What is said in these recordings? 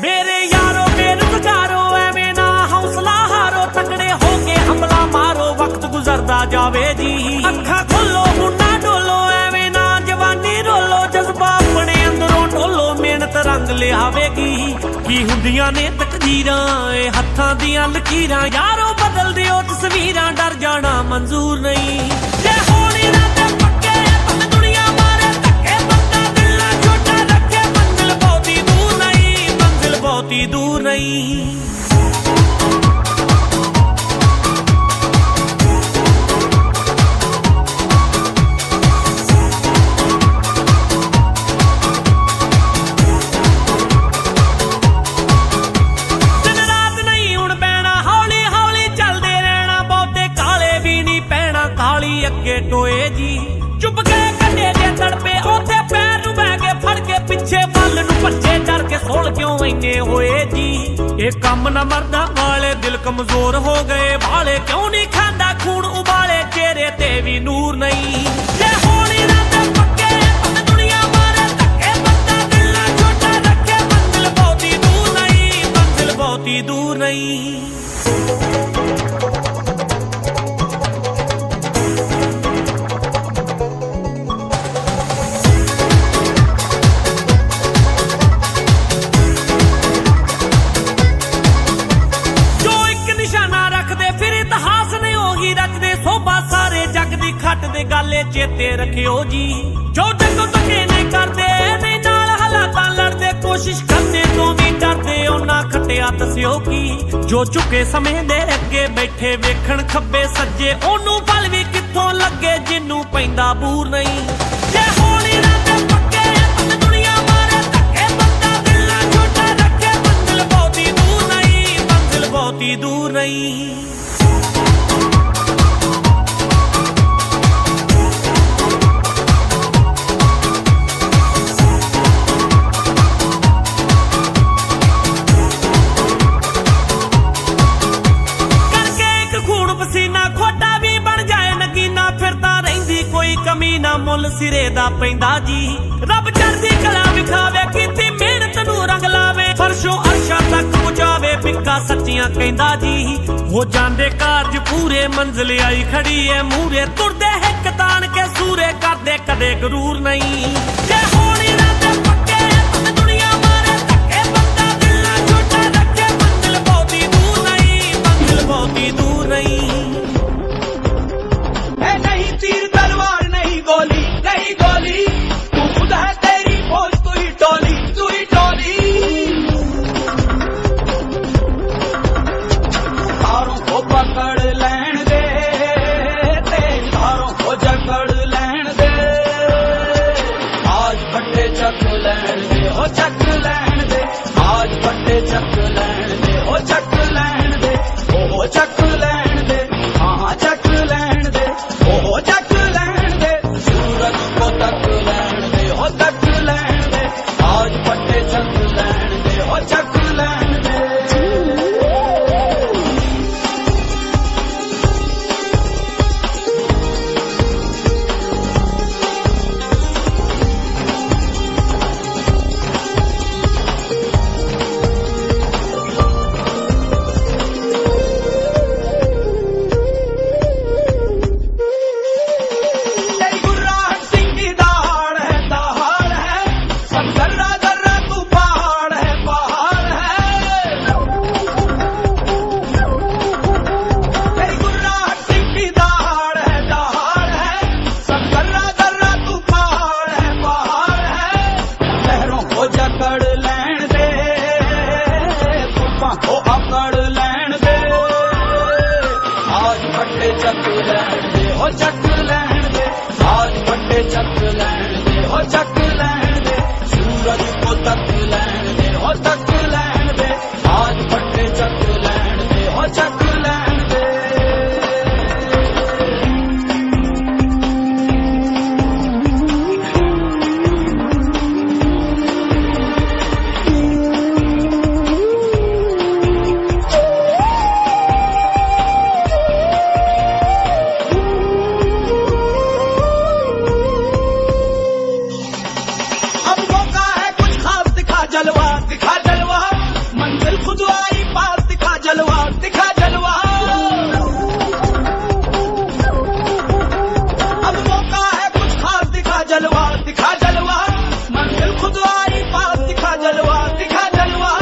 मेरे यारो बेरोजगारो एवें ना हौसला हारो, तकड़े होके हमला मारो, वक्त गुजरदा जावे जी। अखा खोलो मुन्ना डोलो, एवें ना जवानी रोलो, जज्बा अपने अंदरों ढोलो, मेहनत रंग लियावेगी। की हुंदियां ने तकदीरां ए हत्थां दियां लकीरां, यारो बदल दिओ तस्वीरां, डर जाना मंजूर नहीं। जे होनी ना ते पक्के भावें दुनिया मारे धक्के, बंदा दिल ना छोटा रखे, मंजिल बहुती दूर नहीं, मंजिल बहुती दूर नहीं। अगे टोए जी चुप गए कटे दे तड़पे, ओथे पैर नु बह के फड़ के, पिछे बल नु भज्जे डर के, सोल क्यों इन्ने होए जी। ये कम न मरदा वाले, दिल कमजोर हो गए भाले, क्यों नहीं खांदा खून उबाले, चेहरे ते भी नूर नहीं। ये होनी ना ते पक्के भावें दुनिया मारे धक्के, बंदा दिल ना छोटा रखे, मंजिल बहुती दूर नहीं, मंजिल बहुती दूर नहीं। खट दे गाले चेते रखियो जी, जो जगो धक्के नहीं करदे, नहीं नाल हालातां लड़दे, कोशिश करदे तो भी डरदे, ओना खटिया दसियो की। जो झुके समय दे अगे बैठे वेखण खब्बे सज्जे, ओनू फल भी कित्थों लगे, जिन्नू पैंदा बूर नहीं। जे होनी ना ते पक्के भावें दुनिया मारे धक्के, बंदा दिल ना छोटा रखे, मंजिल बहुती दूर नहीं, मंजिल बहुती दूर नहीं। कमी ना मुल सिरे दा पैंदा जी, रब चढ़दी कला विखावे, कीती मेहनत नू रंग लावे, फरशों अर्शा तक पहुंचावे, पिक्का सच्चियां कहंदा जी। हो जांदे कारज पूरे, मंजिल आई खड़ी है मूरे, तुरदे हिक तान के सूरे, करदे कदे गरूर नहीं। जे होनी ना ते पक्के भावें दुनिया मारे धक्के, बंदा दिल ना छोटा रखे, मंजिल बहुती दूर नहीं, मंजिल बहुती दूर नहीं। नहीं तीर तलवार नहीं गोली, नहीं गोली, तू खुद है तेरी फौज, तू ही टोली, तू ही टोली। तारों को पकड़ लैन दे, तेरी तारों को जकड़ लैन दे, आज फटे चक लैन दे, हो चक लैन दे, आज फटे चक लैन दे, हो चक लैन दे, ओ चक लैन दे, हाँ चक लैन दे, ओ चक लैन दे, सूरज को तक लैन दे, हो तक लैन दे, आज फटे चक लैन दे, हो चक लैन दे। खुद आई पास, दिखा जलवा दिखा जलवा। अब मौका है कुछ खास, दिखा जलवा दिखा जलवा। मंजिल खुद आई पास, दिखा जलवा दिखा जलवा।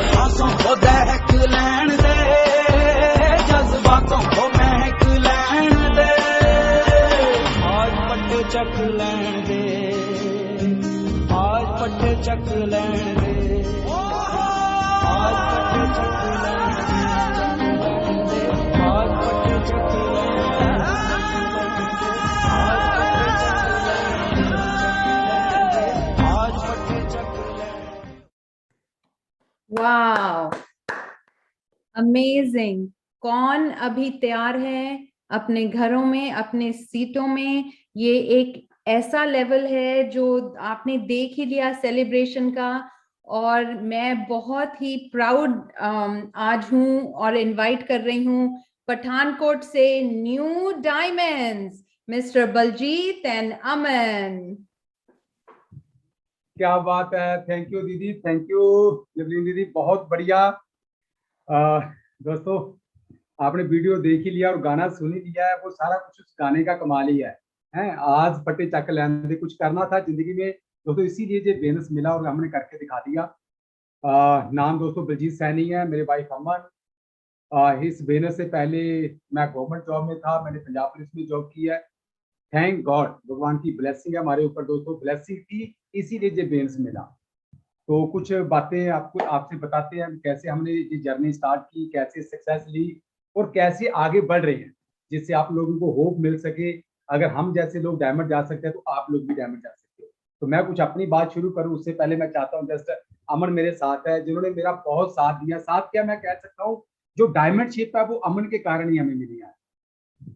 सांसों को दहक लैन दे, जज्बातों को महक लैन दे। आज पट्टे चक लैन दे, आज पट्टे चक लैन दे, आज पट्टे चक लैन दे, आज पट्टे चक लैन दे, आज पट्टे चक लैन दे, आज पट्टे चक लैन दे। Wow, amazing. कौन अभी तैयार है अपने घरों में, अपने सीटों में? ये एक ऐसा लेवल है जो आपने देख ही लिया सेलिब्रेशन का, और मैं बहुत ही प्राउड आज हूं और इनवाइट कर रही हूं पठानकोट से new diamonds, mister Baljit and Aman. क्या बात है, थैंक यू दीदी, थैंक यू लवलीन दीदी, बहुत बढ़िया। दोस्तों, आपने वीडियो देख ही लिया और गाना सुन ही लिया है, वो सारा कुछ उस गाने का कमाल ही है। आज पट्टे चक लैंदे, कुछ करना था जिंदगी में दोस्तों, इसीलिए जो बेनस मिला और हमने करके दिखा दिया। नाम दोस्तों बलजीत सैनी है, मेरे वाइफ अमन। इस बेनस से पहले मैं गवर्नमेंट जॉब में था, मैंने पंजाब पुलिस में जॉब की है। थैंक गॉड, भगवान की ब्लेसिंग है हमारे ऊपर दोस्तों, ब्लेसिंग थी इसीलिए जो बेनस मिला। तो कुछ बातें आपसे बताते हैं, कैसे हमने ये जर्नी स्टार्ट की, कैसे सक्सेस ली और कैसे आगे बढ़ रहे हैं, जिससे आप लोगों को होप मिल सके। अगर हम जैसे लोग डायमंड जा सकते हैं तो आप लोग भी डायमंड जा सकते हो। तो मैं कुछ अपनी बात शुरू करूं उससे पहले मैं चाहता हूं, जस्ट अमन मेरे साथ है, जिन्होंने मेरा बहुत साथ दिया। साथ क्या मैं कह सकता हूँ, जो डायमंडशिप है वो अमन के कारण ही हमें मिली है।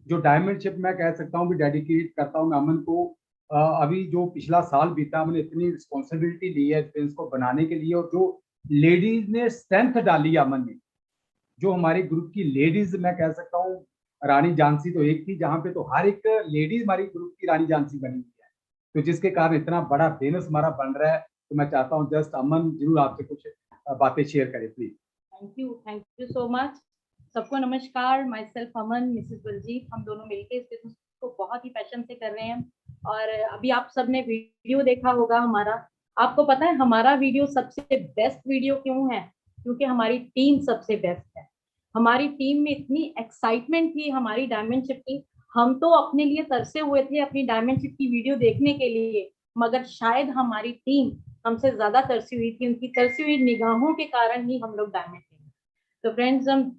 जो डायमंडशिप मैं कह सकता हूँ भी डेडिकेट करता हूँ मैं अमन को। अभी जो पिछला साल बीता, हमने इतनी रिस्पॉन्सिबिलिटी ली है बिजनेस को बनाने के लिए, और जो लेडीज ने स्ट्रेंथ डाली अमन ने, जो हमारे ग्रुप की लेडीज, मैं कह सकता हूँ रानी झांसी तो एक थी, जहाँ पे तो हर एक लेडीज हमारी ग्रुप की रानी झांसी बनी हुई है, तो जिसके कारण इतना बड़ा बिजनेस हमारा बन रहा है। तो मैं चाहता हूँ जस्ट अमन जरूर आपसे कुछ बातें शेयर करें please. Thank you so much. सबको नमस्कार, myself Aman, Mrs Baljeet, हम दोनों मिलकर इस बिजनेस को बहुत ही पैशन से कर रहे हैं। और अभी आप सबने वीडियो देखा होगा हमारा। आपको पता है हमारा वीडियो सबसे बेस्ट वीडियो क्यों है? क्योंकि हमारी टीम सबसे बेस्ट है। हमारी टीम में इतनी एक्साइटमेंट थी हमारी डायमंडशिप की, हम तो अपने लिए तरसे हुए थे अपनी डायमंडशिप की वीडियो देखने के लिए, मगर शायद हमारी टीम हमसे ज्यादा तरसी हुई थी। उनकी तरसी हुई निगाहों के कारण ही हम लोग डायमंड थे। तो फ्रेंड्स, हम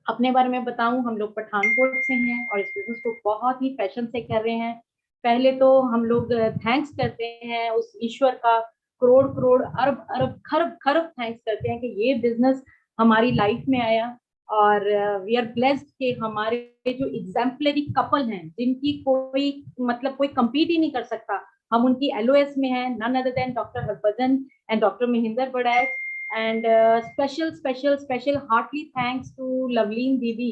अपने बारे में बताऊं, हम लोग पठानकोट से हैं और इस बिजनेस को बहुत ही पैशन से कर रहे हैं। पहले तो हम लोग थैंक्स करते हैं उस ईश्वर का, करोड़ करोड़ अरब अरब खरब खरब थैंक्स करते हैं कि ये बिजनेस हमारी लाइफ में आया। और वी आर ब्लेस्ड कि हमारे जो एग्जाम्पलरी कपल हैं, जिनकी कोई मतलब कोई कम्पीट ही नहीं कर सकता, हम उनकी LOS में हैं, none other than doctor Harbhajan and doctor Mahendra Badaich. And special heartily thanks to Loveleen Didi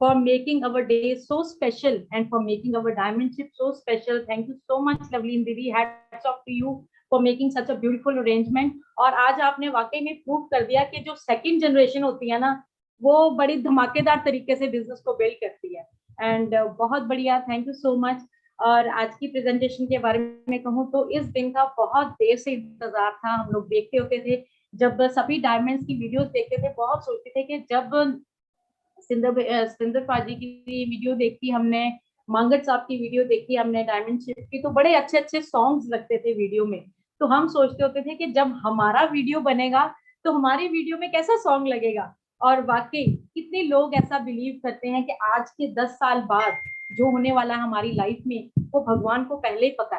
for making our day so special and for making our diamondship so special. Thank you so much Loveleen Didi, hats off to you for making such a beautiful arrangement. और आज आपने वाकई में prove कर दिया कि जो second generation होती है ना, वो बड़ी धमाकेदार तरीके से बिजनेस को बिल्ड करती है। एंड बहुत बढ़िया, थैंक यू सो मच। और आज की प्रेजेंटेशन के बारे में कहूँ तो इस दिन का बहुत देर से इंतजार था। हम लोग देखते होते थे, जब सभी डायमंड्स की वीडियोस देखते थे, बहुत सोचते थे कि जब सिंदर पाजी की वीडियो देखी हमने, मांगट साहब की वीडियो देखी हमने डायमंडशिप की, तो बड़े अच्छे अच्छे सॉन्ग्स लगते थे वीडियो में। तो हम सोचते होते थे कि जब हमारा वीडियो बनेगा तो हमारी वीडियो में कैसा सॉन्ग लगेगा। और वाकई कितने लोग ऐसा बिलीव करते हैं कि आज के 10 साल बाद जो होने वाला है हमारी लाइफ में, वो भगवान को पहले ही पता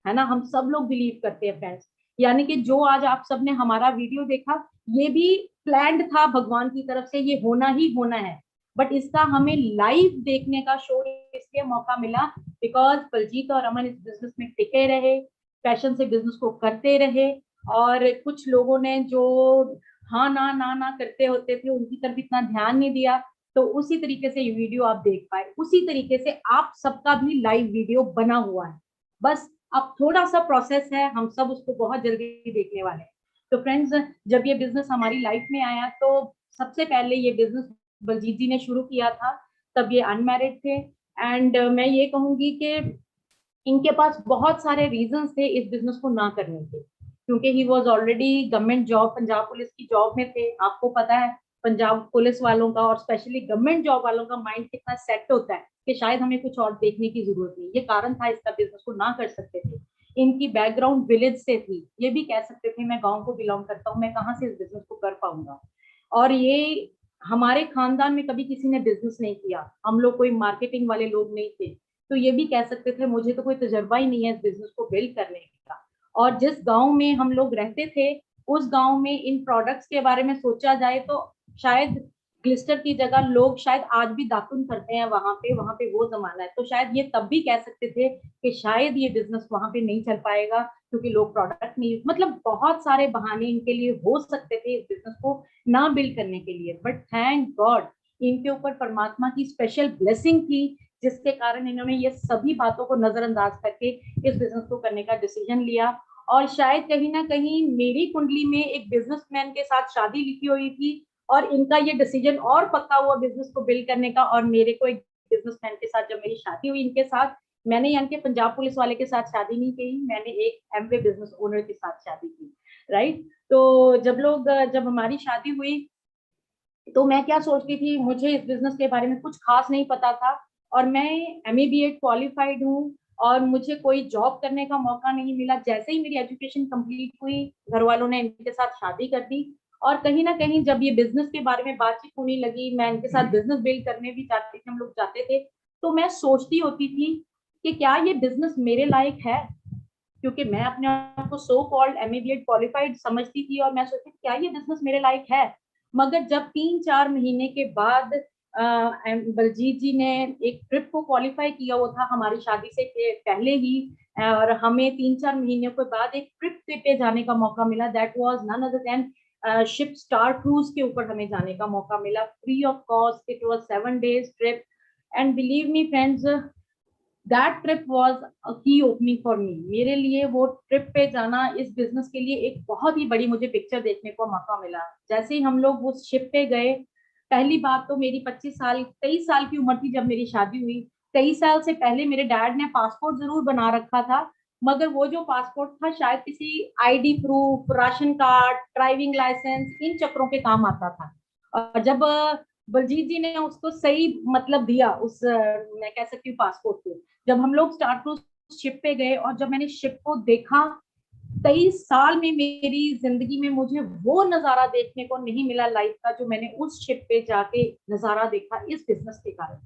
है ना। हम सब लोग बिलीव करते हैं फ्रेंड्स, यानी कि जो आज आप सबने हमारा वीडियो देखा, ये भी प्लान्ड था भगवान की तरफ से, ये होना ही होना है। बट इसका हमें लाइव देखने का शो इसलिए मौका मिला बिकॉज बलजीत और अमन इस बिजनेस में टिके रहे, पैशन से बिजनेस को करते रहे। और कुछ लोगों ने जो हाँ ना ना ना करते होते थे, उनकी तरफ इतना ध्यान नहीं दिया, तो उसी तरीके से ये वीडियो आप देख पाए। उसी तरीके से आप सबका भी लाइव वीडियो बना हुआ है, बस अब थोड़ा सा प्रोसेस है, हम सब उसको बहुत जल्दी देखने वाले हैं। तो फ्रेंड्स, जब ये बिजनेस हमारी लाइफ में आया तो सबसे पहले ये बिजनेस बलजीत जी ने शुरू किया था, तब ये अनमैरिड थे। एंड मैं ये कहूंगी कि इनके पास बहुत सारे रीजंस थे इस बिजनेस को ना करने के, क्योंकि he was already government job, Punjab police की जॉब में थे। आपको पता है पंजाब पुलिस वालों का और स्पेशली गवर्नमेंट जॉब वालों का माइंड कितना सेट होता है कि शायद हमें कुछ और देखने की जरूरत नहीं। ये कारण था इसका बिजनेस को ना कर सकते थे। इनकी बैकग्राउंड विलेज से थी, ये भी कह सकते थे मैं गांव को बिलोंग करता हूँ, मैं कहाँ से इस बिजनेस को कर पाऊंगा। और ये हमारे खानदान में कभी किसी ने बिजनेस नहीं किया, हम लोग कोई मार्केटिंग वाले लोग नहीं थे, तो ये भी कह सकते थे मुझे तो कोई तजर्बा ही नहीं है इस बिजनेस को बिल्ड करने का। और जिस गांव में हम लोग रहते थे उस गांव में इन प्रोडक्ट्स के बारे में सोचा जाए तो शायद ग्लिस्टर की जगह लोग शायद आज भी दातुन करते हैं वहां पे वो जमाना है। तो शायद ये तब भी कह सकते थे कि शायद ये बिजनेस वहां पे नहीं चल पाएगा क्योंकि लोग प्रोडक्ट नहीं, मतलब बहुत सारे बहाने इनके लिए हो सकते थे इस बिजनेस को ना बिल्ड करने के लिए। बट थैंक गॉड इनके ऊपर परमात्मा की स्पेशल ब्लेसिंग थी, जिसके कारण इन्होंने ये सभी बातों को नजरअंदाज करके इस बिजनेस को करने का डिसीजन लिया। और शायद कहीं ना कहीं मेरी कुंडली में एक बिजनेसमैन के साथ शादी लिखी हुई थी और इनका ये डिसीजन और पक्का हुआ बिजनेस को बिल्ड करने का। और मेरे को एक बिजनेसमैन के साथ जब मेरी शादी हुई इनके साथ, मैंने यानी कि पंजाब पुलिस वाले के साथ शादी नहीं की, मैंने एक एमवे बिजनेस ओनर के साथ शादी की, राइट। तो जब हमारी शादी हुई तो मैं क्या सोचती थी, मुझे इस बिजनेस के बारे में कुछ खास नहीं पता था और मैं एमए बीएड क्वालिफाइड हूँ और मुझे कोई जॉब करने का मौका नहीं मिला। जैसे ही मेरी एजुकेशन कंप्लीट हुई घर वालों ने इनके साथ शादी कर दी और कहीं ना कहीं जब ये बिजनेस के बारे में बातचीत होने लगी, मैं इनके साथ बिजनेस बिल्ड करने भी जाते थे, हम लोग जाते थे, तो मैं सोचती होती थी कि क्या ये बिजनेस मेरे लायक है, क्योंकि मैं अपने आप को so called MA BEd qualified समझती थी और मैं सोचती थी क्या ये बिजनेस मेरे लायक है। मगर जब 3-4 महीने के बाद बलजीत जी ने एक ट्रिप को क्वालिफाई किया हुआ था हमारी शादी से पहले ही, और हमें 3-4 महीने के बाद एक ट्रिप पे जाने का मौका मिला। That was none other than ship star cruise के ऊपर हमें जाने का मौका मिला free of cost. It was 7 days trip and believe me friends, that trip was a key opening for me. मेरे लिए वो ट्रिप पे जाना इस बिजनेस के लिए एक बहुत ही बड़ी मुझे पिक्चर देखने को मौका मिला। जैसे ही हम लोग उस शिप पे गए, पहली बात तो मेरी 23 साल की उम्र थी जब मेरी शादी हुई। 23 साल से पहले मेरे डैड ने पासपोर्ट जरूर बना रखा था, मगर वो जो पासपोर्ट था शायद किसी ID proof, ration card, driving licence, इन चक्रों के काम आता था। और जब बलजीत जी ने उसको सही मतलब दिया उस मैं कह सकती हूँ पासपोर्ट को, जब हम लोग स्टार क्रूज शिप पे गए और जब मैंने शिप को देखा, 23 साल में मेरी जिंदगी में मुझे वो नजारा देखने को नहीं मिला लाइफ का जो मैंने उस शिप पे जाके नजारा देखा इस बिजनेस के कारण।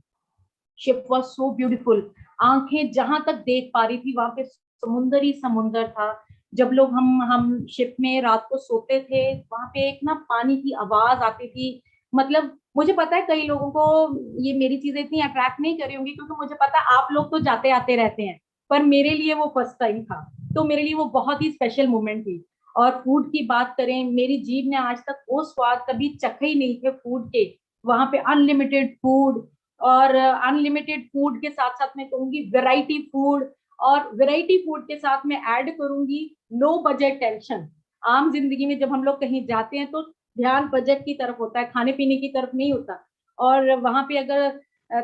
शिप वाज सो ब्यूटीफुल, आंखें जहां तक देख पा रही थी वहां पे समुंदर ही समुंदर था। जब लोग हम शिप में रात को सोते थे, वहां पे एक ना पानी की आवाज आती थी। मतलब मुझे पता है कई लोगों को ये मेरी चीजें इतनी अट्रैक्ट नहीं करी होंगी, क्योंकि मुझे पता है आप लोग तो जाते आते रहते हैं, पर मेरे लिए वो फर्स्ट टाइम था, तो मेरे लिए वो बहुत ही स्पेशल मोमेंट थी। और फूड की बात करें, मेरी जीभ ने आज तक वो स्वाद कभी चखे ही नहीं थे फूड के। वहां पे अनलिमिटेड फूड, और अनलिमिटेड फूड के साथ साथ मैं कहूंगी वैरायटी फूड, और वैरायटी फूड के साथ मैं ऐड करूंगी लो बजट टेंशन। आम जिंदगी में जब हम लोग कहीं जाते हैं तो ध्यान बजट की तरफ होता है, खाने पीने की तरफ नहीं होता। और वहां पे अगर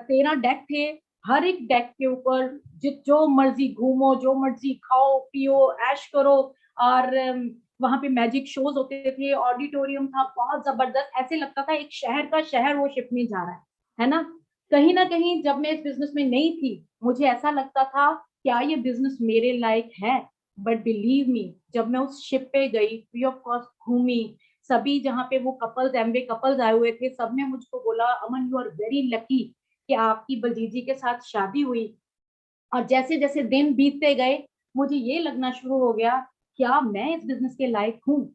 13 डेक थे, हर एक डेक के ऊपर जो मर्जी घूमो, जो मर्जी खाओ पियो ऐश करो। और वहां पे मैजिक शोज होते थे, ऑडिटोरियम था बहुत जबरदस्त, ऐसे लगता था एक शहर का शहर वो शिप में जा रहा है ना। कहीं ना कहीं जब मैं इस बिजनेस में नहीं थी मुझे ऐसा लगता था क्या ये बिजनेस मेरे लायक है। बट बिलीव मी, जब मैं उस शिप पे गई, फ्री ऑफ कॉस्ट घूमी, सभी जहाँ पे वो कपल्स एमवे कपल्स आए हुए थे, सबने मुझको बोला अमन यू आर वेरी लकी कि आपकी बलजीत जी के साथ शादी हुई। और जैसे जैसे दिन बीतते गए मुझे ये लगना शुरू हो गया क्या मैं इस बिजनेस के लायक हूँ।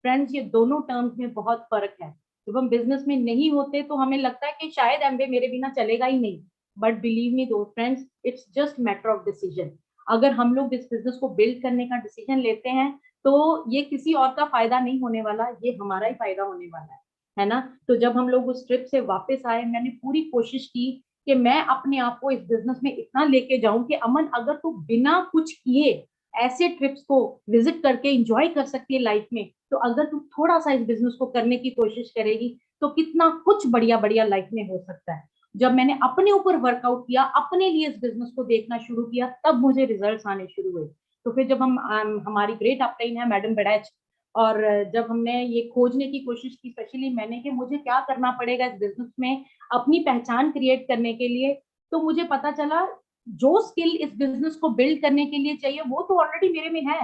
फ्रेंड्स, ये दोनों टर्म्स में बहुत फर्क है। जब हम बिजनेस में नहीं होते तो हमें लगता है कि शायद एमवे मेरे बिना चलेगा ही नहीं, बट बिलीव मी दो friends, it's just matter of decision. अगर हम लोग इस बिजनेस को बिल्ड करने का डिसीजन लेते हैं तो ये किसी और का फायदा नहीं होने वाला, ये हमारा ही फायदा होने वाला है ना। तो जब हम लोग उस ट्रिप से वापस आए, मैंने पूरी कोशिश की कि मैं अपने आप को इस बिजनेस में इतना लेके जाऊं कि अमन अगर तू बिना कुछ किए ऐसे ट्रिप्स को विजिट करके एंजॉय कर सकती है लाइफ में, तो अगर तू थोड़ा सा इस बिजनेस को करने की कोशिश करेगी तो कितना कुछ बढ़िया बढ़िया लाइफ में हो सकता है। जब मैंने अपने ऊपर वर्कआउट किया, अपने लिए इस बिजनेस को देखना शुरू किया, तब मुझे रिजल्ट्स आने शुरू हुए। तो फिर जब हमारी ग्रेट अपलाइन है मैडम बड़ैच, और जब हमने ये खोजने की कोशिश की, स्पेशली मैंने, कि मुझे क्या करना पड़ेगा इस बिजनेस में अपनी पहचान क्रिएट करने के लिए, तो मुझे पता चला जो स्किल इस बिजनेस को बिल्ड करने के लिए चाहिए वो तो ऑलरेडी मेरे में है।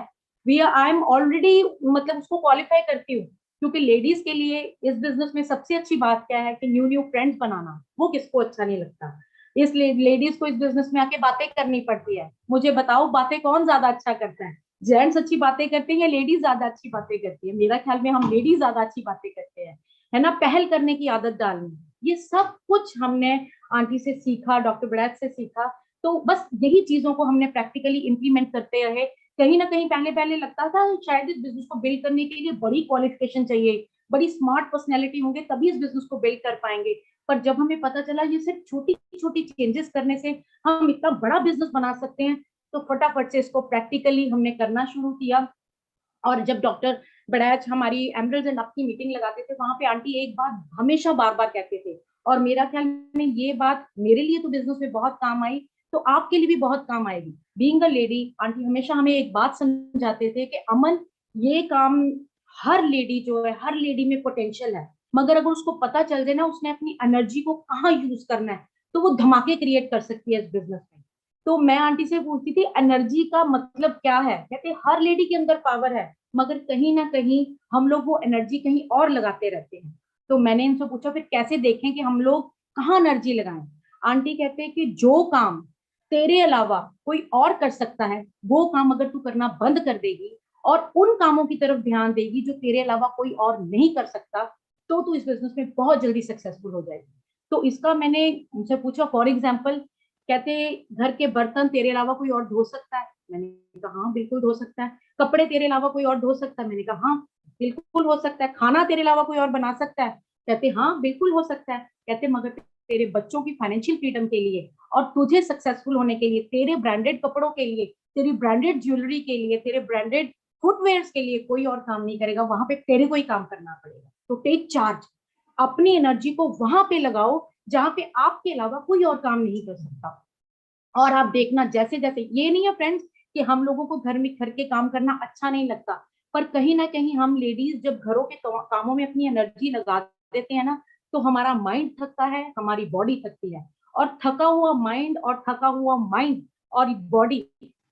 आई एम ऑलरेडी, मतलब उसको क्वालिफाई करती हूँ, क्योंकि लेडीज के लिए इस बिजनेस में सबसे अच्छी बात क्या है कि न्यू न्यू फ्रेंड्स बनाना, वो किसको अच्छा नहीं लगता। इसलिए लेडीज को इस बिजनेस में आके बातें करनी पड़ती है। मुझे बताओ बातें कौन ज्यादा अच्छा करता है, जेंट्स अच्छी बातें करते हैं या लेडीज ज्यादा अच्छी बातें करती है? मेरा ख्याल में हम लेडीज ज्यादा अच्छी बातें करते हैं, है ना। पहल करने की आदत डालनी, ये सब कुछ हमने आंटी से सीखा, डॉक्टर बड़ैच से सीखा। तो बस यही चीजों को हमने प्रैक्टिकली इंप्लीमेंट करते रहे। कहीं ना कहीं पहले पहले लगता था शायद इस बिजनेस को बिल्ड करने के लिए बड़ी क्वालिफिकेशन चाहिए, बड़ी स्मार्ट पर्सनैलिटी होंगे तभी इस बिजनेस को बिल्ड कर पाएंगे। पर जब हमें पता चला ये सिर्फ छोटी छोटी चेंजेस करने से हम इतना बड़ा बिजनेस बना सकते हैं, तो फटाफट से इसको प्रैक्टिकली हमने करना शुरू किया। और जब डॉक्टर बड़ैच हमारी एमरल्ड एंड अप की मीटिंग लगाते थे, वहां पे आंटी एक बात हमेशा बार बार कहते थे, और मेरा ख्याल में ये बात मेरे लिए तो बिजनेस में बहुत काम आई, तो आपके लिए भी बहुत काम आएगी। बीइंग अ लेडी, आंटी हमेशा हमें एक बात समझाते थे कि अमन, ये काम, हर लेडी जो है, हर लेडी में पोटेंशियल है, मगर अगर उसको पता चल जाए ना उसने अपनी एनर्जी को कहाँ यूज करना है, तो वो धमाके क्रिएट कर सकती है इस बिजनेस में। तो मैं आंटी से पूछती थी एनर्जी का मतलब क्या है, कहते हर लेडी के अंदर पावर है, मगर कहीं ना कहीं हम लोग वो एनर्जी कहीं और लगाते रहते हैं। तो मैंने इनसे पूछा फिर कैसे देखें कि हम लोग कहाँ एनर्जी लगाएं। आंटी कहते हैं कि जो काम तेरे अलावा कोई और कर सकता है, वो काम अगर तू करना बंद कर देगी और उन कामों की तरफ ध्यान देगी जो तेरे अलावा कोई और नहीं कर सकता, तो तू इस बिजनेस में बहुत जल्दी सक्सेसफुल हो जाएगी। तो इसका मैंने उनसे पूछा, फॉर एग्जाम्पल कहते घर के बर्तन तेरे अलावा कोई और धो सकता है? मैंने कहा हाँ बिल्कुल धो सकता है। कपड़े तेरे अलावा कोई और धो सकता है? मैंने कहा हाँ बिल्कुल हो सकता है। खाना तेरे अलावा कोई और बना सकता है? कहते हाँ बिल्कुल हो सकता है। कहते मगर तेरे बच्चों की फाइनेंशियल फ्रीडम के लिए और तुझे सक्सेसफुल होने के लिए, तेरे ब्रांडेड कपड़ों के लिए, तेरी ब्रांडेड ज्वेलरी के लिए, तेरे ब्रांडेड फुटवेयर्स के लिए कोई और काम नहीं करेगा, वहां पे तेरे को ही काम करना पड़ेगा। तो टेक चार्ज, अपनी एनर्जी को वहां पे लगाओ जहां पे आपके अलावा कोई और काम नहीं कर सकता। और आप देखना जैसे जैसे, ये नहीं है फ्रेंड्स कि हम लोगों को घर के काम करना अच्छा नहीं लगता, पर कहीं ना कहीं हम लेडीज जब घरों के कामों में अपनी एनर्जी लगा देते हैं ना, तो हमारा माइंड थकता है, हमारी बॉडी थकती है, और थका हुआ माइंड और थका हुआ माइंड और बॉडी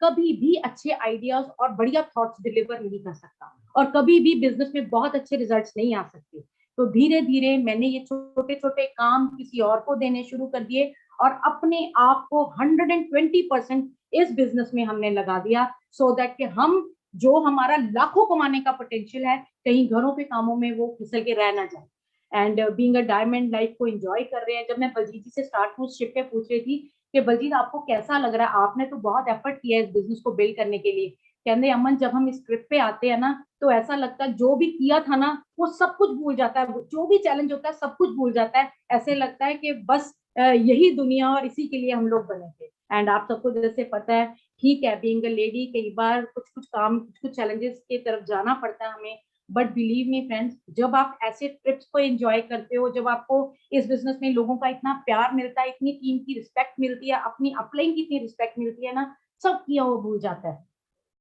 कभी भी अच्छे आइडियाज और बढ़िया थॉट्स डिलीवर नहीं कर सकता, और कभी भी बिजनेस में बहुत अच्छे रिजल्ट्स नहीं आ सकते। तो धीरे धीरे मैंने ये छोटे छोटे काम किसी और को देने शुरू कर दिए, और अपने आप को 120% इस बिजनेस में हमने लगा दिया, सो दैट कि हम जो हमारा लाखों कमाने का पोटेंशियल है, कहीं घरों के कामों में वो फिसल के रह ना जाए। And being a diamond, life को एंजॉय कर रहे हैं। जब मैं बलजीत जी से स्टार्ट हुई शिप पे पूछ रही थी कि बलजीत आपको कैसा लग रहा है, आपने तो बहुत एफर्ट किया है इस बिजनेस को बिल्ड करने के लिए। कहते अमन जब हम इस ट्रिप पे आते हैं ना, तो ऐसा लगता है जो भी किया था ना वो सब कुछ भूल जाता है, जो भी चैलेंज होता है सब कुछ भूल जाता है। ऐसे लगता है कि बस यही दुनिया और इसी के लिए हम लोग बने थे। एंड आप सबको जैसे पता है, ठीक है बीइंग अ लेडी कई बार कुछ कुछ काम, कुछ कुछ चैलेंजेस की तरफ जाना पड़ता है हमें, बट बिलीव मी फ्रेंड्स, जब आप ऐसे ट्रिप्स को एंजॉय करते हो, जब आपको इस बिजनेस में लोगों का इतना प्यार मिलता है, इतनी टीम की रिस्पेक्ट मिलती है, अपनी अपलाइन की इतनी रिस्पेक्ट मिलती है ना, सब किया वो भूल जाता है।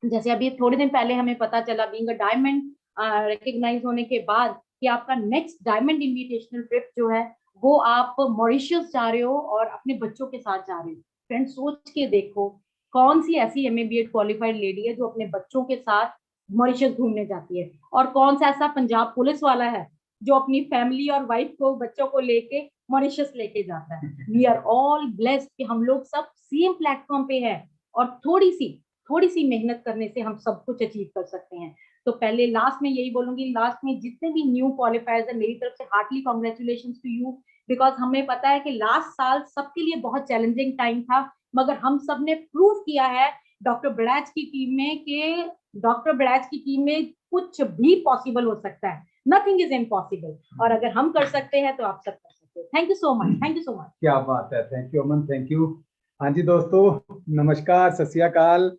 जैसे अभी थोड़े दिन पहले हमें पता चला बीइंग अ डायमंड रिकॉग्नाइज होने के बाद कि आपका नेक्स्ट डायमंड इन्विटेशनल ट्रिप जो है वो आप मॉरिशस जा रहे हो और अपने बच्चों के साथ जा रहे हो। फ्रेंड्स सोच के देखो, कौन सी ऐसी एमए-बीएड क्वालिफाइड लेडी है जो अपने बच्चों के साथ मॉरिशस घूमने जाती है, और कौन सा ऐसा पंजाब पुलिस वाला है जो अपनी फैमिली और वाइफ को, बच्चों को लेके मॉरिशस लेके जाता है। वी आर ऑल ब्लेस्ड कि हम लोग सब सेम प्लेटफॉर्म पे है, और थोड़ी सी मेहनत करने से हम सब कुछ अचीव कर सकते हैं। तो पहले लास्ट में यही बोलूंगी, लास्ट में जितने भी न्यू क्वालिफायर्स है मेरी तरफ से heartily congratulations to you, because हमें पता है कि लास्ट साल सबके लिए बहुत चैलेंजिंग टाइम था, मगर हम सब ने प्रूव किया है डॉक्टर बड़ैच की टीम में कि डॉक्टर बड़ैच की टीम में कुछ भी पॉसिबल हो सकता है, नथिंग इज इम्पॉसिबल, और अगर हम कर सकते हैं तो आप सब कर सकते हैं। Thank you so much, thank you so much. क्या बात है, thank you Aman, thank you. हाँ जी दोस्तों, नमस्कार, सत श्री अकाल।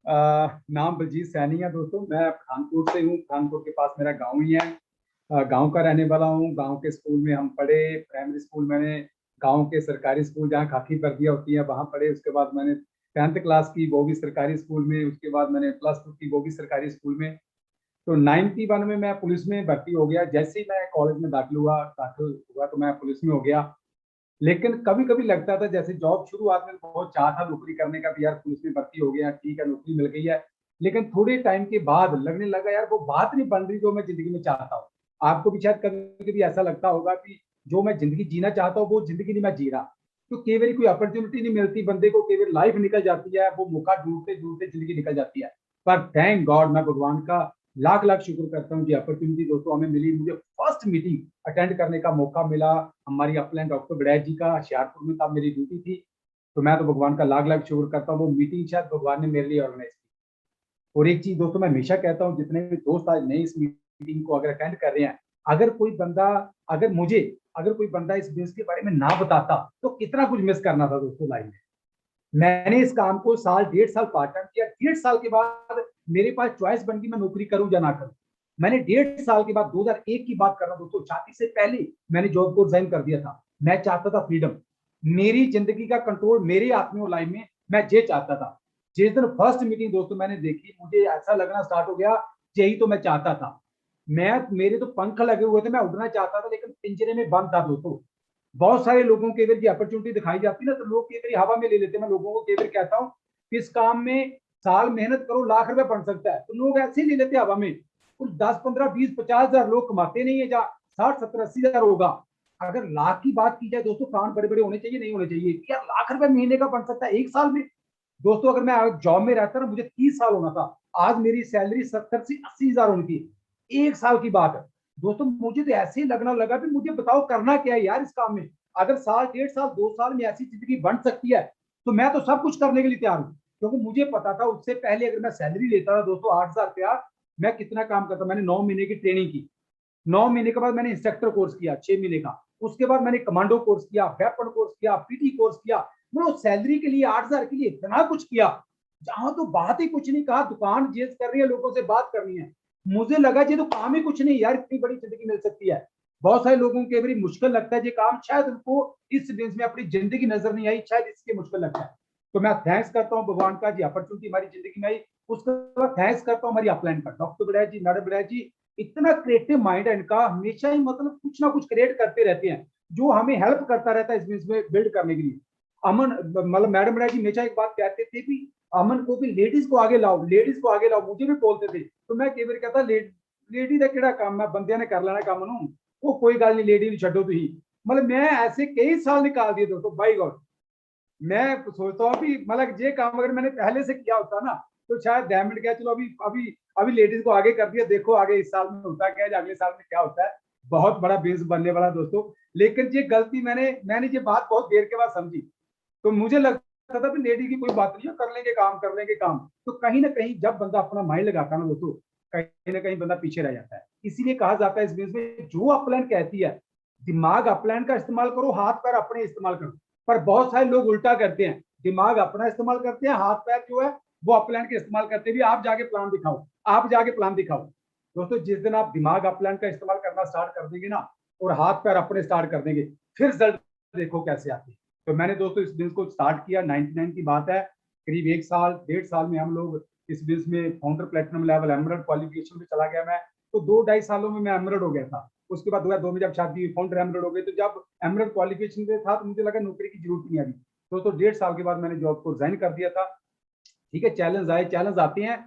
नाम बलजीत सैनी है दोस्तों। मैं पठानकोट से हूँ। पठानकोट के पास मेरा गांव ही है। गांव का रहने वाला हूँ। गांव के स्कूल में हम पढ़े। प्राइमरी स्कूल मैंने गांव के सरकारी स्कूल जहाँ खाकी वर्दियाँ होती है वहाँ पढ़े। उसके बाद मैंने 10th क्लास की वो भी सरकारी स्कूल में। उसके बाद मैंने +2 की वो भी सरकारी स्कूल में। तो 91 में मैं पुलिस में भर्ती हो गया। जैसे ही मैं कॉलेज में दाखिल हुआ तो मैं पुलिस में हो गया। लेकिन कभी कभी लगता था जैसे जॉब शुरुआत में बहुत चाह था नौकरी करने का भी, यार पुलिस में भर्ती हो गया, ठीक है नौकरी मिल गई है। लेकिन थोड़े टाइम के बाद लगने लगा यार वो बात नहीं बन रही जो मैं जिंदगी में चाहता हूँ। आपको भी शायद कभी कभी ऐसा लगता होगा कि जो मैं जिंदगी जीना चाहता हूँ वो जिंदगी नहीं मैं जी रहा। तो कई बार कोई अपॉर्चुनिटी नहीं मिलती बंदे को, कई बार लाइफ निकल जाती है, वो मौका ढूंढते ढूंढते जिंदगी निकल जाती है। पर थैंक गॉड, मैं भगवान का लाख लाख शुक्र करता हूँ कि अपॉर्चुनिटी दोस्तों हमें मिली। मुझे फर्स्ट मीटिंग अटेंड करने का मौका मिला हमारी अपलाइन डॉक्टर बड़ैच जी का, होशियारपुर में तब मेरी ड्यूटी थी। तो मैं तो भगवान का लाख लाख शुक्र करता हूँ, वो मीटिंग शायद भगवान ने मेरे लिए ऑर्गेनाइज की। और एक चीज दोस्तों मैं हमेशा कहता हूँ, जितने भी दोस्त आज नए इस मीटिंग को अगर अटेंड कर रहे हैं, अगर कोई बंदा अगर कोई बंदा इस बिजनेस के बारे में ना बताता तो कितना कुछ मिस करना था दोस्तों लाइफ में। मैंने इस काम को 1.5 साल पार्ट टाइम किया। 1.5 साल के बाद मेरे पास चॉइस बन गई मैं नौकरी करूं या ना करूं। मैंने 1.5 साल के बाद 2001 की बात कर रहा हूं दोस्तों, शादी से पहले मैंने जॉब को रिजाइन कर दिया था। मैं चाहता था फ्रीडम, मेरी जिंदगी का कंट्रोल मेरे हाथ में हो लाइफ में, मैं ये चाहता था। जिस दिन फर्स्ट मीटिंग दोस्तों मैंने देखी, मुझे ऐसा लगना स्टार्ट हो गया यही तो मैं चाहता था। मेरे तो पंख लगे हुए थे, मैं उड़ना चाहता था लेकिन पिंजरे में बंद था दोस्तों। बहुत सारे लोगों के इधर की अपॉर्चुनिटी दिखाई जाती है ना, तो लोग कई बार हवा में ले लेते हैं। मैं लोगों को कई बार कहता हूँ इस काम में साल मेहनत करो लाख रुपए बन सकता है, तो लोग ऐसे ही ले लेते हैं हवा में। कुछ 10 15 20 50 हजार लोग कमाते नहीं है, जहाँ 60 70 80 हजार होगा। अगर लाख की बात की जाए दोस्तों, कान बड़े बड़े होने चाहिए, नहीं होने चाहिए कि यार लाख रुपए महीने का बन सकता है एक साल में। दोस्तों अगर मैं जॉब में रहता ना, मुझे 30 साल होना था, आज मेरी सैलरी 70 से 80 हजार होनी थी। एक साल की बात है दोस्तों। मुझे तो ऐसे ही लगना लगा कि मुझे बताओ करना क्या है यार इस काम में। अगर साल 1.5 साल 2 साल में ऐसी जिंदगी बन सकती है तो मैं तो सब कुछ करने के लिए तैयार हूँ। क्योंकि मुझे पता था उससे पहले अगर मैं सैलरी लेता था दोस्तों 8,000 रुपया, मैं कितना काम करता। मैंने 9 महीने की ट्रेनिंग की। 9 महीने के बाद मैंने इंस्ट्रक्टर कोर्स किया 6 महीने का। उसके बाद मैंने कमांडो कोर्स किया, वेपन कोर्स किया, पीटी कोर्स किया। मतलब सैलरी के लिए 8,000 के लिए इतना कुछ किया, जहां तो बात ही कुछ नहीं। कहा दुकान जेज कर रही है, लोगों से बात करनी है। मुझे लगा ये तो काम ही कुछ नहीं यार, इतनी बड़ी जिंदगी मिल सकती है। बहुत सारे लोगों के बड़ी मुश्किल लगता है ये काम, शायद उनको इस बिजनेस में अपनी जिंदगी नजर नहीं आई, शायद इसलिए मुश्किल लगता है। तो मैं थैंक्स करता हूँ भगवान का जी, अपॉर्चुनिटी हमारी जिंदगी में आई। उसके बाद थैंक्स करता हूँ हमारी अपलाइन का, डॉक्टर बड़ैच जी, मैडम बड़ैच जी। इतना क्रिएटिव माइंड है इनका, हमेशा ही मतलब कुछ ना कुछ क्रिएट करते रहते हैं जो हमें हेल्प करता रहता है इस बिजनेस में बिल्ड करने के लिए। अमन मतलब मैडम बड़ैच जी हमेशा एक बात कहते थे कि अमन को भी लेडीज को आगे लाओ, लेडीज को आगे लाओ। मुझे भी बोलते थे, तो मैं कई बार कहता लेडी का केड़ा काम है, बंदियां ने कर लेना काम नू, वो कोई गल नहीं, लेडी छो तुम। मतलब मैं ऐसे कई साल निकाल दिए दोस्तों, बाई गॉड। मैं सोचता हूँ कि मतलब ये काम अगर मैंने पहले से किया होता ना, तो शायद डायमंड क्या, चलो अभी अभी अभी लेडीज को आगे कर दिया, देखो आगे इस साल में होता क्या है, अगले साल में क्या होता है। बहुत बड़ा बिजनेस बनने वाला दोस्तों। लेकिन ये गलती मैंने ये बात बहुत देर के बाद समझी। तो मुझे लगता था कि लेडी की कोई बात नहीं है, कर लेंगे काम, कर लेंगे काम। तो कहीं ना कहीं जब बंदा अपना माइंड लगाता है ना दोस्तों, कहीं ना कहीं बंदा पीछे रह जाता है। इसीलिए कहा जाता है इस बिजनेस में, जो अपलाइन कहती है दिमाग अपलाइन का इस्तेमाल करो, हाथ पैर अपने इस्तेमाल करो। पर बहुत सारे लोग उल्टा करते हैं, दिमाग अपना इस्तेमाल करते हैं, हाथ पैर जो है वो अपलाइन के इस्तेमाल करते हैं। आप जाके प्लान दिखाओ, आप जाके प्लान दिखाओ। दोस्तों जिस दिन आप दिमाग अपलाइन का इस्तेमाल करना स्टार्ट कर देंगे ना, और हाथ पैर अपने स्टार्ट कर देंगे, फिर रिजल्ट देखो कैसे आते हैं। तो मैंने दोस्तों इस बिजनेस को स्टार्ट किया, 99 की बात है। करीब 1 साल 1.5 साल में हम लोग इस बिजनेस में founder platinum level emerald qualification में चला गया मैं। तो 2-2.5 सालों में मैं एमरल्ड हो गया था। उसके बाद 2002 में जब शादी हुई, फाउंडर एमरल्ड हो गए। तो जब एमरल्ड क्वालिफिकेशन में था तो मुझे लगा नौकरी की जरूरत नहीं आ रही। दोस्तों 1.5 साल के बाद मैंने जॉब को रिजाइन कर दिया था। ठीक है, चैलेंज आए, चैलेंज आते हैं।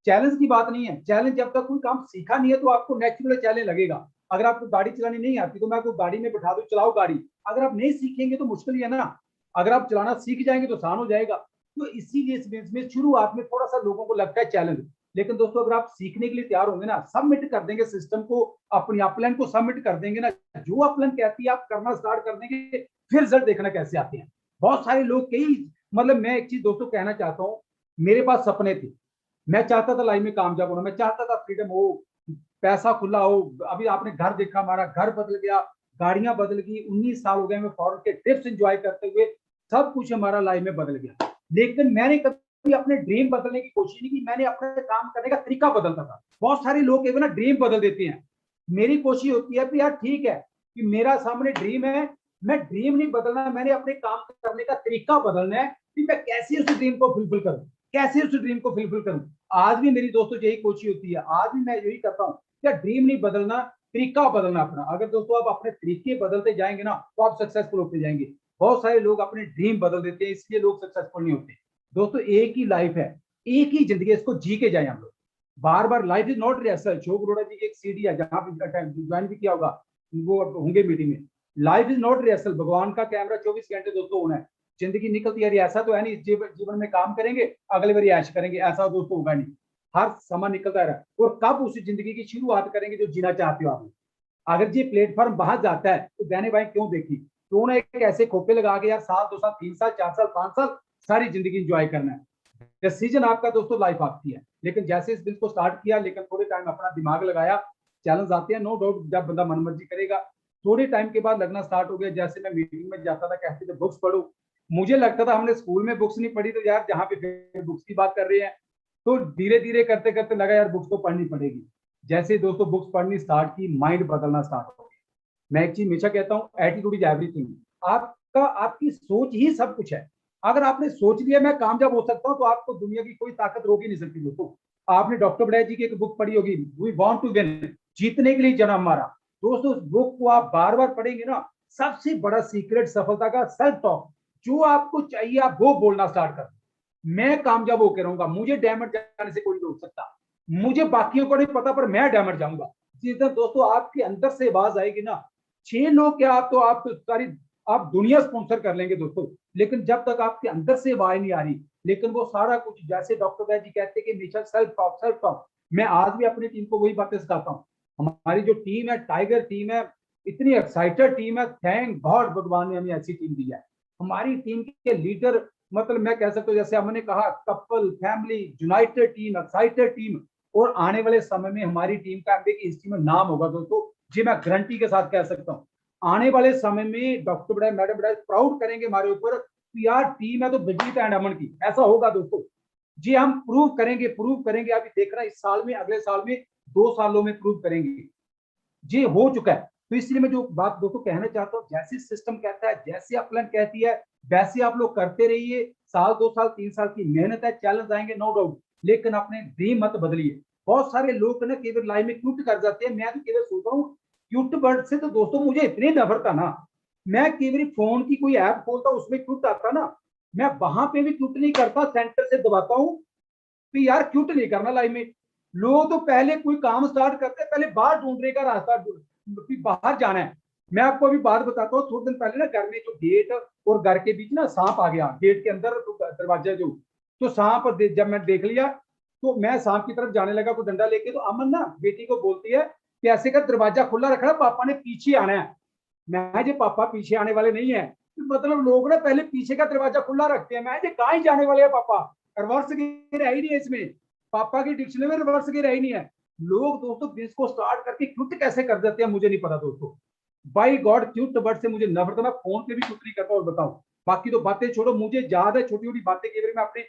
चैलेंज की बात नहीं है, चैलेंज जब तक कोई काम सीखा नहीं है तो आपको नेचुरल चैलेंज लगेगा। अगर आपको गाड़ी चलानी नहीं आती तो मैं आपको गाड़ी में बैठा दूं, चलाओ गाड़ी। अगर आप नहीं सीखेंगे तो मुश्किल ही है ना। अगर आप चलाना सीख जाएंगे तो आसान हो जाएगा। तो इसीलिए इस बिजनेस में शुरुआत में थोड़ा सा लोगों को लगता है चैलेंज, लेकिन दोस्तों अगर आप सीखने के लिए तैयार होंगे ना, सबमिट कर देंगे सिस्टम को, अपनी अपलाइन को सबमिट कर देंगे ना, जो अपलाइन कहती है आप करना स्टार्ट कर देंगे, फिर रिजल्ट देखना कैसे आते हैं। बहुत सारे लोग मतलब मैं एक चीज दोस्तों कहना चाहता हूँ, मेरे पास सपने थे। मैं चाहता था लाइफ में कामयाब होना, मैं चाहता था फ्रीडम हो, पैसा खुला हो। अभी आपने घर देखा, हमारा घर बदल गया, गाड़ियां बदल गई, 19 साल हो गए हमें फॉरेन के ट्रिप्स एंजॉय करते हुए, सब कुछ हमारा लाइफ में बदल गया। लेकिन मैंने कभी कभी अपने ड्रीम बदलने की कोशिश नहीं की, मैंने अपने काम करने का तरीका बदलता था। बहुत सारे लोग केवल ना ड्रीम बदल देते हैं। मेरी कोशिश होती है कि यार ठीक है कि मेरा सामने ड्रीम है, मैं ड्रीम नहीं बदलना, मैंने अपने काम करने का तरीका बदलना है कि मैं कैसे उस ड्रीम को फुलफिल करूं, कैसे उस ड्रीम को फुलफिल करूं। आज भी मेरी दोस्तों यही कोशिश होती है, आज भी मैं यही करता हूं। क्या ड्रीम नहीं बदलना, तरीका बदलना अपना। अगर दोस्तों आप अपने तरीके बदलते जाएंगे ना तो आप सक्सेसफुल होते जाएंगे। बहुत सारे लोग अपने ड्रीम बदल देते हैं, इसलिए लोग सक्सेसफुल नहीं होते। दोस्तों एक ही लाइफ है, एक ही जिंदगी, इसको जी के जाए हम लोग। बार बार life is not rehearsal. Ashok Arora ji की एक सीडी है जहां पे ज्वाइन भी किया होगा, वो होंगे मीटिंग में। लाइफ इज नॉट रिहर्सल, भगवान का कैमरा 24 घंटे दोस्तों होना है। जिंदगी निकलती है, ऐसा तो है नहीं जीवन में काम करेंगे अगले बार ऐश करेंगे, ऐसा दोस्तों होगा नहीं। हर समय निकलता रहा, और कब उस जिंदगी की शुरुआत करेंगे जो जीना चाहते हो आप। अगर ये प्लेटफॉर्म बाहर जाता है तो बहने भाई क्यों देखी, क्यों ना एक ऐसे खोपे लगा के यार साल 2 साल 3 साल 4 साल 5 साल सारी जिंदगी इंजॉय करना है। डिसीजन आपका दोस्तों, लाइफ आपकी है। लेकिन जैसे इस बिल को स्टार्ट किया, लेकिन थोड़े टाइम अपना दिमाग लगाया, चैलेंज आते हैं नो डाउट, जब बंदा मनमर्जी करेगा। थोड़े टाइम के बाद लगना स्टार्ट हो गया। जैसे मैं मीटिंग में जाता था, कहते थे बुक्स पढ़ो, मुझे लगता था हमने स्कूल में बुक्स नहीं पढ़ी, तो यार जहाँ पे फिर बुक्स की बात कर रहे हैं। तो धीरे धीरे करते करते लगा यार बुक्स तो पढ़नी पड़ेगी। जैसे दोस्तों बुक्स पढ़नी स्टार्ट की, माइंड बदलना स्टार्ट हो गया। मैं एक चीज हमेशा कहता हूँ, एटीट्यूड इज एवरीथिंग। आपका आपकी सोच ही सब कुछ है। अगर आपने सोच लिया मैं कामयाब हो सकता हूं, तो आपको दुनिया की कोई ताकत रोक ही नहीं सकती। दोस्तों आपने डॉक्टर बड़े जी की एक बुक पढ़ी होगी, वी वांट टू विन, जीतने के लिए जन्म हमारा। दोस्तों उस बुक को आप बार बार पढ़ेंगे ना, सबसे बड़ा सीक्रेट सफलता का सेल्फ टॉक, जो आपको चाहिए आप वो बोलना स्टार्ट कर। मैं कामयाब होकर रहूंगा, मुझे डायमंड जाने से कोई रोक सकता, मुझे बाकियों को नहीं पता पर मैं डायमंड जाऊंगा। जिस दिन दोस्तों आपके अंदर से आवाज आएगी ना, 6 लोग क्या, आप तो सारी आप दुनिया स्पॉन्सर कर लेंगे दोस्तों, लेकिन जब तक आपके अंदर से आवाज नहीं आ रही, लेकिन वो सारा कुछ जैसे डॉक्टर बैद जी कहते हैं कि हमेशा सेल्फ टॉक सेल्फ टॉक। मैं आज भी अपनी टीम को वही बातें सिखाता हूँ। हमारी जो टीम है, टाइगर टीम है, इतनी एक्साइटेड टीम है, थैंक गॉड भगवान ने हमें ऐसी टीम दी है। हमारी टीम के लीडर, मतलब मैं कह सकता हूँ जैसे हमने कहा, couple family United team, excited team. और आने वाले समय में हमारी टीम का एमबीए की हिस्ट्री में नाम होगा दोस्तों, जी मैं गारंटी के साथ कह सकता हूँ। आने वाले समय में डॉक्टर बड़ा मैडम बड़ा प्राउड करेंगे हमारे ऊपर कि यार टीम है तो बलजीत एंड अमन की, ऐसा होगा दोस्तों। जी हम प्रूव करेंगे। अभी देख रहा है इस साल में, अगले साल में, 2 सालों में प्रूव करेंगे। जी हो चुका है। तो इसलिए मैं जो बात दोस्तों कहना चाहता हूँ, जैसे सिस्टम कहता है, जैसे अपलाइन कहती है, वैसे आप लोग करते रहिए। साल 2 साल 3 साल की मेहनत है, चैलेंज आएंगे नो डाउट, लेकिन अपने ड्रीम मत बदलिए। बहुत सारे लोग ना केवल लाइफ में क्यूट कर जाते हैं। मैं तो केवल सोच रहा हूँ क्यूट वर्ड से तो दोस्तों मुझे इतनी नफरत था ना, मैं केवल फोन की कोई ऐप खोलता उसमें क्यूट आता ना, मैं वहां पे भी क्यूट नहीं करता, सेंटर से दबाता हूँ कि यार क्यूट नहीं करना लाइफ में। लोग तो पहले कोई काम स्टार्ट करते हैं, पहले बाहर ढूंढने का रास्ता, बाहर जाना है। मैं आपको अभी बात बताता हूँ, थोड़े दिन पहले ना घर में जो गेट और घर के बीच ना सांप आ गया, गेट के अंदर दरवाजा जो, तो सांप जब मैं देख लिया तो मैं सांप की तरफ जाने लगा, कोई डंडा लेके। तो अमन ना बेटी को बोलती है कि ऐसे का दरवाजा खुला रखना, पापा ने पीछे आना है। मैं जी पापा पीछे आने वाले नहीं है। तो मतलब लोग ना पहले पीछे का दरवाजा खुला रखते हैं। मैं जी कहाँ ही जाने वाले हैं पापा, रिवर्स गियर है ही नहीं है इसमें, पापा की डिक्शनरी में रिवर्स गियर है ही नहीं है। लोग दोस्तों बिजनेस को स्टार्ट करके क्यूट कैसे कर देते हैं मुझे नहीं पता दोस्तों। बाई गॉड क्यूट वर्ड से मुझे नफरत है, मैं फोन पे भी क्यूट नहीं करता। और बताऊं बाकी तो बातें छोड़ो, मुझे याद है छोटी छोटी बातें, कई बार मैं अपनी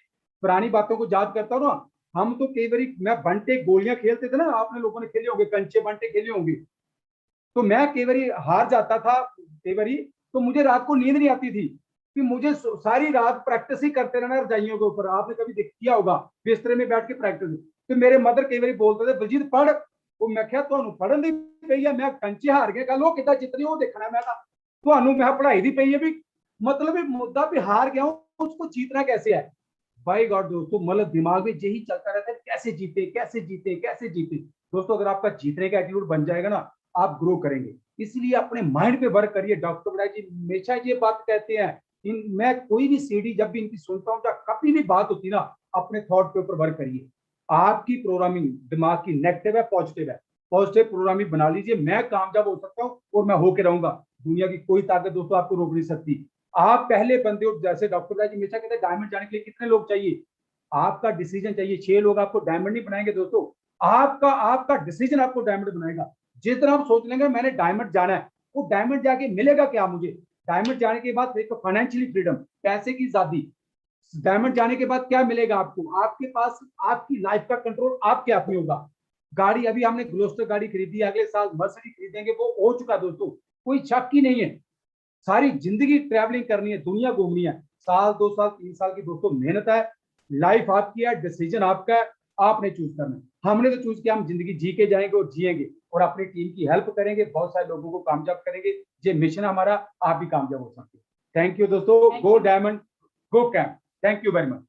पुरानी बातों को याद करता हूँ ना। हम तो कई बार मैं बंटे गोलियां खेलते थे ना, आपने लोगों ने खेले होंगे, कंचे बंटे खेले होंगे। तो मैं कई बार हार जाता था, कई बार तो मुझे रात को नींद नहीं आती थी कि मुझे सारी रात प्रैक्टिस ही करते रहना रजाइयों के ऊपर। आपने कभी किया होगा बिस्तरे में बैठ के प्रैक्टिस। तो मेरे मदर कई बार बोलते थे बलजीत पढ़, वो मैं क्या ਤੁਹਾਨੂੰ ਪੜਨ ਦੀ ਪਈ ਹੈ, ਮੈਂ ਕੰਚੇ ਹਾਰ ਗਿਆ ਕੱਲ, ਉਹ ਕਿੱਦਾਂ ਜਿੱਤਣੀ ਉਹ ਦੇਖਣਾ। मैं ਤੁਹਾਨੂੰ मैं पढ़ाई दी पई है भी, मतलब मुद्दा भी हार गया हूं, उसको जीतना कैसे है। बाई गॉड दोस्तों, मतलब दिमाग में यही चलता रहता है कैसे जीते कैसे जीते कैसे जीते। दोस्तों अगर आपका जीतने का एटीट्यूड बन जाएगा ना, आप ग्रो करेंगे। इसलिए अपने माइंड पे वर्क करिए। डॉक्टर बड़ा जी हमेशा ये बात कहते हैं, मैं कोई भी सीडी जब भी इनकी सुनता हूँ, जब कभी भी बात होती ना, अपने थॉट के ऊपर वर्क करिए। आपकी प्रोग्रामिंग दिमाग की नेगेटिव है पॉजिटिव है, पॉजिटिव प्रोग्रामिंग बना लीजिए। मैं कामयाब हो सकता हूँ और मैं होके रहूंगा, दुनिया की कोई ताकत दोस्तों आपको रोक नहीं सकती। आप पहले बंदे हो, जैसे डॉक्टर बड़ा जी हमेशा कहते हैं डायमंड जाने के लिए कितने लोग चाहिए, आपका डिसीजन चाहिए। 6 लोग आपको डायमंड नहीं बनाएंगे दोस्तों, आपका डिसीजन आपको डायमंड बनाएगा। जिस तरह आप सोच लेंगे मैंने डायमंड जाना है, वो डायमंड जाके मिलेगा क्या मुझे। डायमंड जाने के बाद एक फाइनेंशियली फ्रीडम, पैसे की आजादी, डायमंड जाने के बाद क्या मिलेगा आपको? आपके पास आपकी लाइफ का कंट्रोल आपके हाथ में होगा। गाड़ी, अभी हमने ग्लोस्टर गाड़ी खरीदी, अगले साल मर्सिडीज खरीदेंगे, वो हो चुका दोस्तों, कोई शक ही नहीं है। सारी जिंदगी ट्रैवलिंग करनी है, दुनिया घूमनी है। साल 2 साल 3 साल की दोस्तों मेहनत है, लाइफ आपकी है, डिसीजन आपका है, आपने चूज करना है। हमने तो चूज किया, हम जिंदगी जी के जाएंगे और जिएंगे और अपनी टीम की हेल्प करेंगे, बहुत सारे लोगों को कामयाब करेंगे। ये मिशन हमारा, आप भी कामयाब हो सकते हैं। थैंक यू दोस्तों, गो diamond, go camp. Thank you very much.